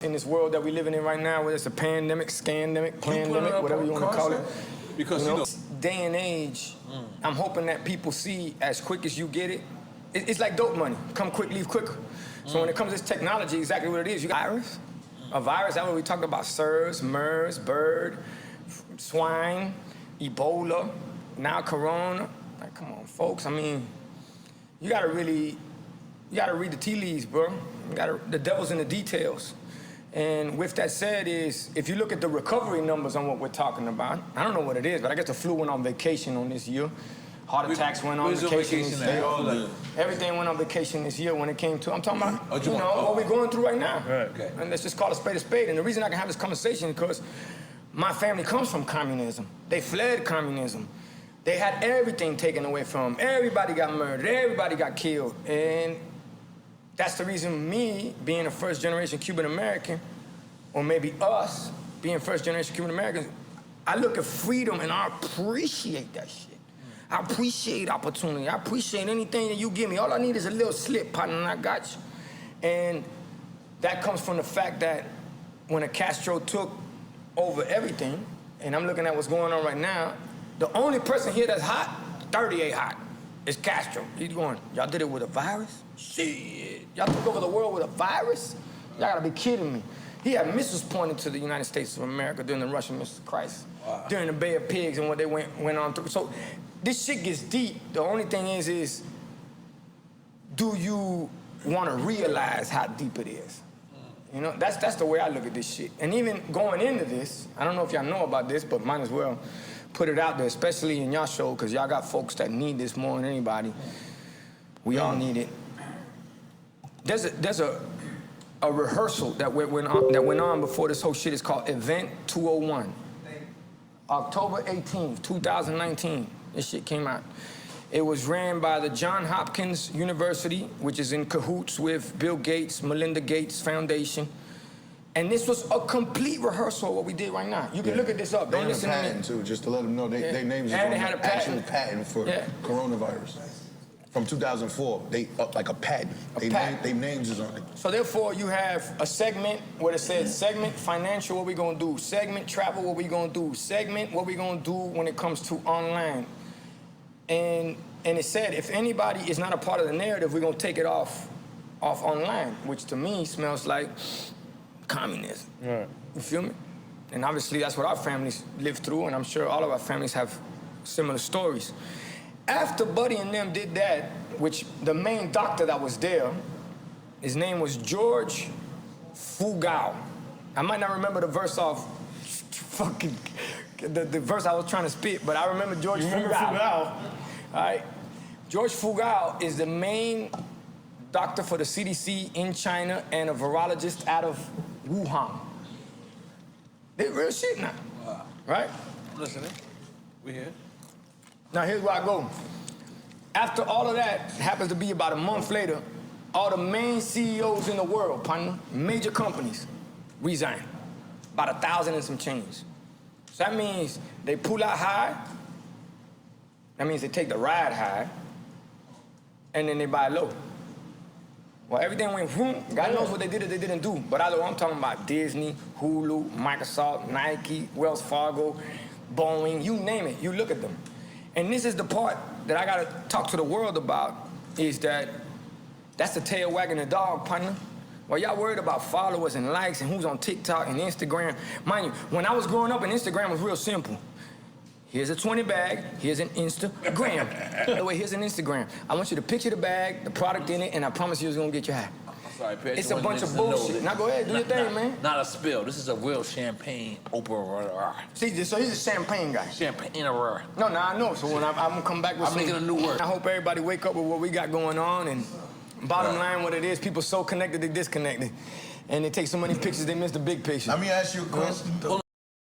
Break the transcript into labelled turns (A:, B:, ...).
A: in this world that we're living in right now, whether it's a pandemic, scandemic, pandemic, whatever you want to call it.
B: Because you know,
A: day and age, I'm hoping that people see as quick as you get it. It's like dope money. Come quick, leave quicker. So when it comes to this technology, exactly what it is. You got a virus, that's what we talked about, SARS, MERS, bird, swine, Ebola, now Corona. Like, come on, folks. I mean, you gotta read the tea leaves, bro. The devil's in the details. And with that said is, if you look at the recovery numbers on what we're talking about, I don't know what it is, but I guess the flu went on vacation on this year. Heart attacks went on vacation this year. Everything went on vacation this year when it came to, I'm talking about, what we're going through right now.
B: Right. Okay.
A: And let's just call a spade a spade. And the reason I can have this conversation is because my family comes from communism. They fled communism. They had everything taken away from them. Everybody got murdered. Everybody got killed. And that's the reason me, being a first-generation Cuban-American, or maybe us, being first-generation Cuban-Americans, I look at freedom and I appreciate that shit. I appreciate opportunity. I appreciate anything that you give me. All I need is a little slip, partner, and I got you. And that comes from the fact that when a Castro took over everything, and I'm looking at what's going on right now, the only person here that's hot, 38 hot, is Castro. He's going, y'all did it with a virus? Shit. Y'all took over the world with a virus? Y'all gotta be kidding me. He had missiles pointed to the United States of America during the Russian missile crisis, during the Bay of Pigs and what they went on through. So this shit gets deep. The only thing is do you wanna realize how deep it is? You know, that's the way I look at this shit. And even going into this, I don't know if y'all know about this, but might as well put it out there, especially in y'all show, because y'all got folks that need this more than anybody. We all need it. There's a rehearsal that went on before this whole shit. Is called Event 201. October 18th, 2019, this shit came out. It was ran by the Johns Hopkins University, which is in cahoots with Bill Gates, Melinda Gates Foundation. And this was a complete rehearsal of what we did right now. You can look at this up. Don't listen to me.
C: They had a patent, too, just to let them know. They names
A: and they
C: on
A: had
C: the
A: a patent.
C: actual patent for coronavirus. From 2004, they like a patent. They names is on it.
A: So therefore, you have a segment where it says segment financial, what we gonna do? Segment travel, what we gonna do? Segment, what we gonna do when it comes to online? And it said, if anybody is not a part of the narrative, we're gonna take it off online, which to me smells like communism.
B: Right.
A: You feel me? And obviously that's what our families live through, and I'm sure all of our families have similar stories. After Buddy and them did that, which the main doctor that was there, his name was George Fugao. I might not remember the verse off the verse I was trying to spit, but I remember George Fugao. All right? George Fugao is the main doctor for the CDC in China and a virologist out of Wuhan. They real shit now. Wow. Right?
B: I'm listening. We here.
A: Now here's where I go. After all of that, happens to be about a month later, all the main CEOs in the world, partner, major companies, resign. About 1,000 and some change. So that means they pull out high. That means they take the ride high, and then they buy low. Well, everything went whoom. God knows what they did or they didn't do. But I'm talking about Disney, Hulu, Microsoft, Nike, Wells Fargo, Boeing, you name it, you look at them. And this is the part that I gotta talk to the world about, is that's the tail wagging the dog, partner. While y'all worried about followers and likes and who's on TikTok and Instagram, mind you, when I was growing up, and Instagram was real simple. Here's a 20 bag, here's an Instagram. By the way, here's an Instagram. I want you to picture the bag, the product in it, and I promise you it's gonna get you high.
B: Sorry, Pat,
A: it's a bunch of bullshit. Now go ahead, do your thing, man.
B: Not a spill. This is a real champagne opener.
A: See, so he's a champagne guy.
B: Champagne.
A: No, I know. So when I'm gonna come back with
B: I'm making a new word.
A: I hope everybody wake up with what we got going on, and bottom line, what it is, people so connected, they disconnected. And they take so many pictures, they miss the big picture.
C: Let me ask you a question.